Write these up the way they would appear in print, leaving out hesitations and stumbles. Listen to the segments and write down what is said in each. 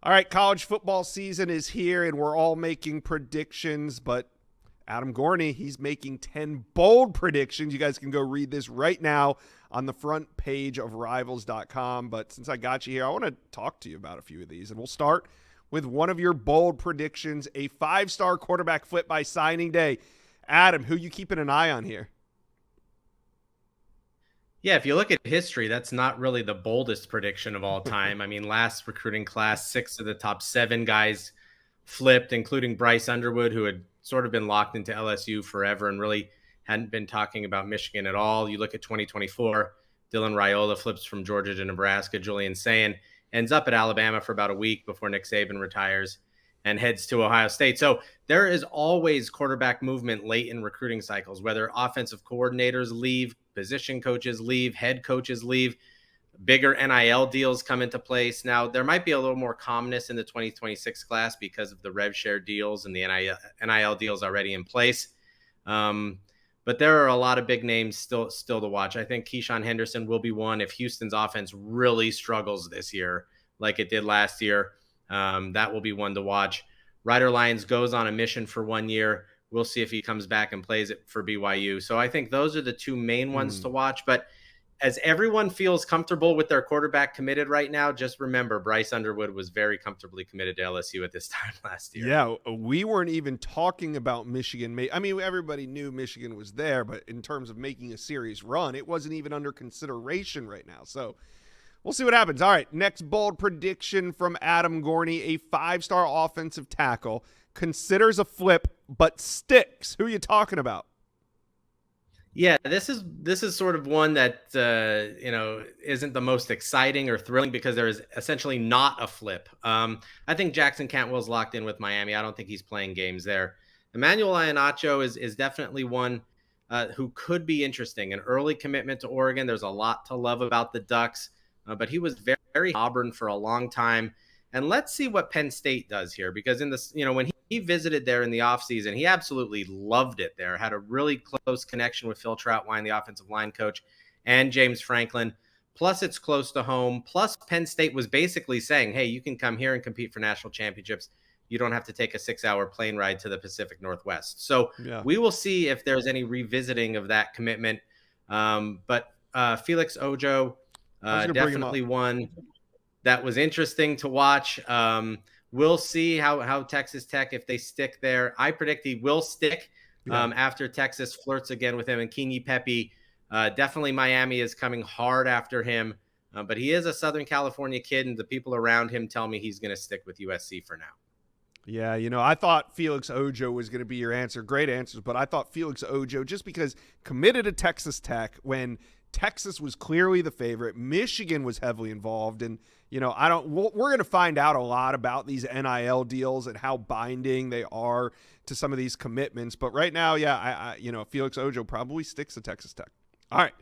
All right, college football season is here, and we're all making predictions, but Adam Gorney, he's making 10 bold predictions. You guys can go read this right now on the front page of Rivals.com. But since I got you here, I want to talk to you about a few of these. And we'll start with one of your bold predictions, a 5-star quarterback flip by signing day. Adam, who you keeping an eye on here? Yeah, if you look at history, that's not really the boldest prediction of all time. I mean, last recruiting class, 6 of the top 7 guys flipped, including Bryce Underwood, who had sort of been locked into LSU forever and really hadn't been talking about Michigan at all. You look at 2024, Dylan Raiola flips from Georgia to Nebraska. Julian Sayin ends up at Alabama for about a week before Nick Saban retires and heads to Ohio State. So there is always quarterback movement late in recruiting cycles, whether offensive coordinators leave, position coaches leave, head coaches leave, bigger NIL deals come into place. Now, there might be a little more calmness in the 2026 class because of the rev share deals and the NIL deals already in place. But there are a lot of big names still to watch. I think Keyshawn Henderson will be one if Houston's offense really struggles this year like it did last year. That will be one to watch. Ryder Lyons goes on a mission for 1 year. We'll see if he comes back and plays it for BYU. So I think those are the two main ones to watch. But as everyone feels comfortable with their quarterback committed right now, just remember Bryce Underwood was very comfortably committed to LSU at this time last year. Yeah, we weren't even talking about Michigan. I mean, everybody knew Michigan was there, but in terms of making a serious run, it wasn't even under consideration right now. So we'll see what happens. All right, next bold prediction from Adam Gorney, a 5-star offensive tackle, considers a flip but sticks. Who are you talking about? Yeah, this is sort of one that isn't the most exciting or thrilling because there is essentially not a flip. I think Jackson Cantwell's locked in with Miami. I don't think he's playing games there. Emmanuel Iheanacho is definitely one who could be interesting. An early commitment to Oregon. There's a lot to love about the Ducks, but he was very Auburn for a long time. And let's see what Penn State does here, because in this, when he visited there in the offseason, he absolutely loved it there, had a really close connection with Phil Trautwein, the offensive line coach, and James Franklin. Plus, it's close to home. Plus, Penn State was basically saying, hey, you can come here and compete for national championships. You don't have to take a 6-hour plane ride to the Pacific Northwest. So We will see if there's any revisiting of that commitment. But Felix Ojo, definitely one that was interesting to watch. We'll see how Texas Tech, if they stick there. I predict he will stick after Texas flirts again with him. And Keeney Pepe, definitely Miami is coming hard after him. But he is a Southern California kid, and the people around him tell me he's going to stick with USC for now. Yeah, I thought Felix Ojo was going to be your answer. Great answers, but I thought Felix Ojo, just because committed to Texas Tech when Texas was clearly the favorite. Michigan was heavily involved, and we're going to find out a lot about these NIL deals and how binding they are to some of these commitments. But right now, Felix Ojo probably sticks to Texas Tech. All right,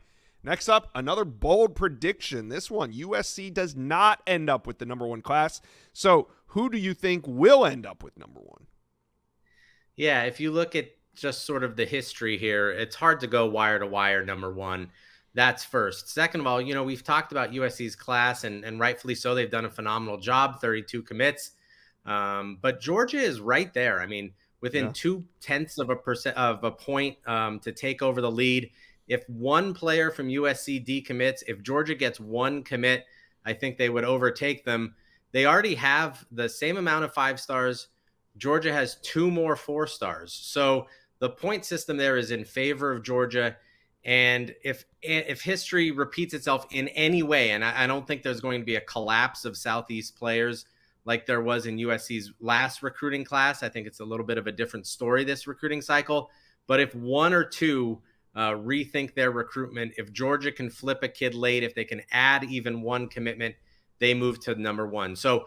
next up, another bold prediction. This one, USC does not end up with the number 1 class. So who do you think will end up with number 1? Yeah, if you look at just sort of the history here, it's hard to go wire to wire number 1. That's first. Second of all, we've talked about USC's class, and rightfully so. They've done a phenomenal job, 32 commits. But Georgia is right there. I mean, within 0.2% of a point to take over the lead. If one player from USC decommits, if Georgia gets 1 commit, I think they would overtake them. They already have the same amount of 5 stars. Georgia has 2 more 4 stars. So the point system there is in favor of Georgia. And if history repeats itself in any way, and I don't think there's going to be a collapse of Southeast players like there was in USC's last recruiting class. I think it's a little bit of a different story this recruiting cycle. But if 1 or 2 rethink their recruitment, if Georgia can flip a kid late, if they can add even 1 commitment, they move to number 1. So,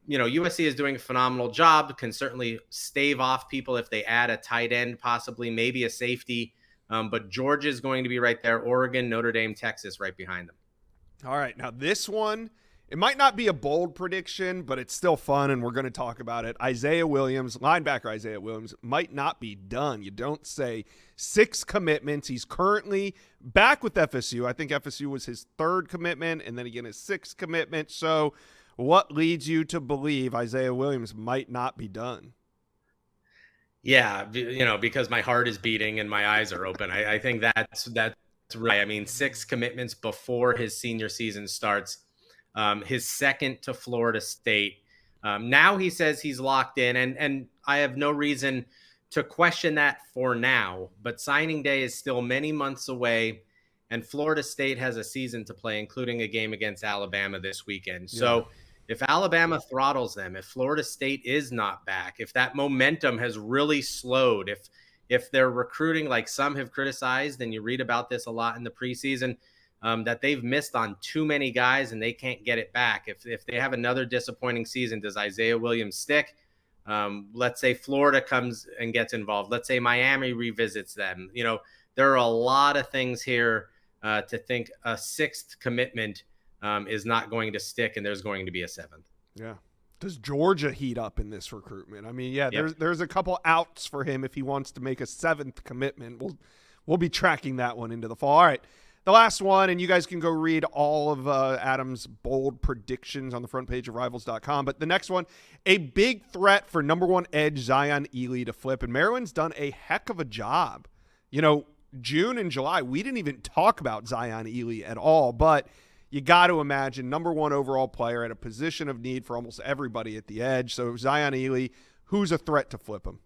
USC is doing a phenomenal job, can certainly stave off people if they add a tight end, possibly, maybe a safety. But Georgia is going to be right there. Oregon, Notre Dame, Texas right behind them. All right. Now this one, it might not be a bold prediction, but it's still fun, and we're going to talk about it. Linebacker Isaiah Williams might not be done. You don't say. 6 commitments. He's currently back with FSU. I think FSU was his 3rd commitment, and then again his 6th commitment. So What leads you to believe Isaiah Williams might not be done? Yeah, because my heart is beating and my eyes are open. I think that's right. I mean, 6 commitments before his senior season starts. His second to Florida State. Now he says he's locked in, and I have no reason to question that for now. But signing day is still many months away, and Florida State has a season to play, including a game against Alabama this weekend. Yeah. So if Alabama throttles them, if Florida State is not back, if that momentum has really slowed, if they're recruiting like some have criticized, and you read about this a lot in the preseason, that they've missed on too many guys and they can't get it back. If they have another disappointing season, does Isaiah Williams stick? Let's say Florida comes and gets involved. Let's say Miami revisits them. There are a lot of things here to think a sixth commitment is not going to stick, and there's going to be a seventh. Yeah. Does Georgia heat up in this recruitment? I mean, yeah, Yep. there's a couple outs for him if he wants to make a seventh commitment. We'll be tracking that one into the fall. All right. The last one, and you guys can go read all of Adam's bold predictions on the front page of Rivals.com. But the next one, a big threat for number one edge Zion Elee to flip. And Maryland's done a heck of a job. June and July, we didn't even talk about Zion Elee at all. But you got to imagine number one overall player at a position of need for almost everybody at the edge. So Zion Elee, who's a threat to flip him?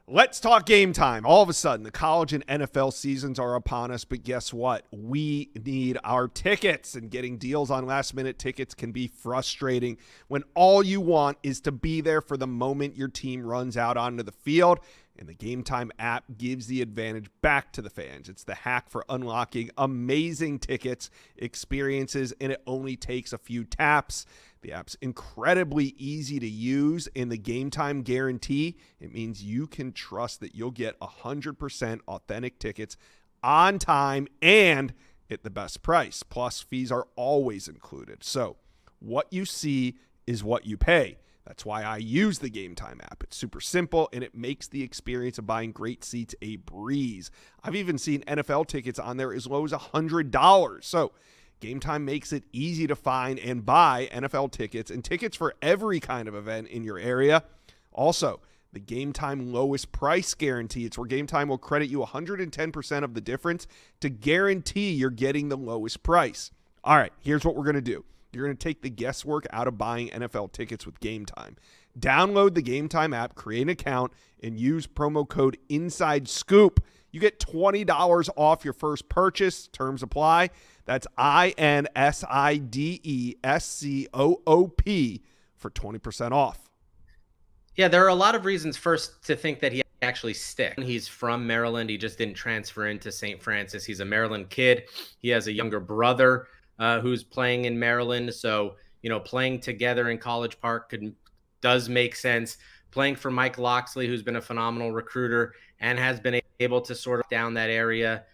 Let's talk game time. All of a sudden, the college and NFL seasons are upon us, but guess what? We need our tickets, and getting deals on last-minute tickets can be frustrating when all you want is to be there for the moment your team runs out onto the field, and the Game Time app gives the advantage back to the fans. It's the hack for unlocking amazing tickets, experiences, and it only takes a few taps. The app's incredibly easy to use, and the Game Time guarantee, it means you can trust that you'll get 100% authentic tickets on time and at the best price. Plus, fees are always included. So what you see is what you pay. That's why I use the Game Time app. It's super simple, and it makes the experience of buying great seats a breeze. I've even seen NFL tickets on there as low as $100. So Game Time makes it easy to find and buy NFL tickets and tickets for every kind of event in your area. Also, the Game Time lowest price guarantee. It's where Game Time will credit you 110% of the difference to guarantee you're getting the lowest price. All right, here's what we're going to do. You're going to take the guesswork out of buying NFL tickets with Game Time. Download the Game Time app, create an account, and use promo code INSIDESCOOP. You get $20 off your first purchase. Terms apply. That's INSIDESCOOP for 20% off. Yeah, there are a lot of reasons first to think that he actually sticks. He's from Maryland. He just didn't transfer into St. Francis. He's a Maryland kid. He has a younger brother who's playing in Maryland. So, playing together in College Park does make sense. Playing for Mike Loxley, who's been a phenomenal recruiter and has been able to sort of down that area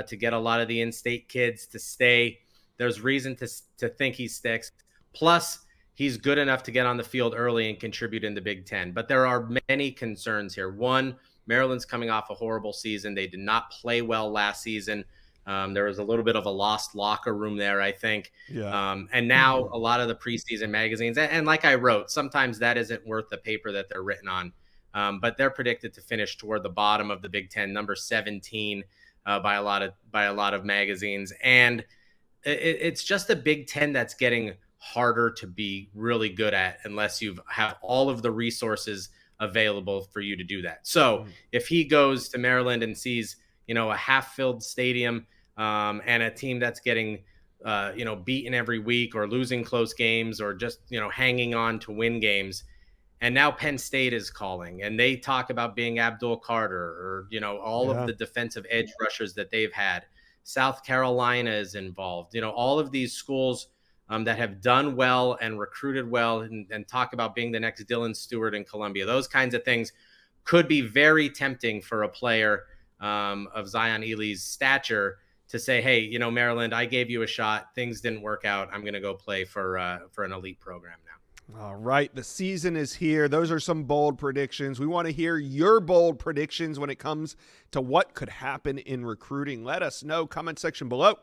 to get a lot of the in-state kids to stay. There's reason to think he sticks. Plus, he's good enough to get on the field early and contribute in the Big Ten. But there are many concerns here. One, Maryland's coming off a horrible season. They did not play well last season. There was a little bit of a lost locker room there, I think. Yeah. And now a lot of the preseason magazines, and like I wrote, sometimes that isn't worth the paper that they're written on. But they're predicted to finish toward the bottom of the Big Ten, number 17 by a lot of magazines. And it's just a Big Ten that's getting harder to be really good at unless you have all of the resources available for you to do that. So if he goes to Maryland and sees, a half-filled stadium and a team that's getting, beaten every week or losing close games or just, hanging on to win games, and now Penn State is calling and they talk about being Abdul Carter or, all of the defensive edge rushers that they've had. South Carolina is involved. All of these schools that have done well and recruited well and talk about being the next Dylan Stewart in Columbia. Those kinds of things could be very tempting for a player of Zion Elee's stature to say, hey, Maryland, I gave you a shot. Things didn't work out. I'm going to go play for an elite program now. All right, the season is here. Those are some bold predictions. We want to hear your bold predictions when it comes to what could happen in recruiting. Let us know. Comment section below.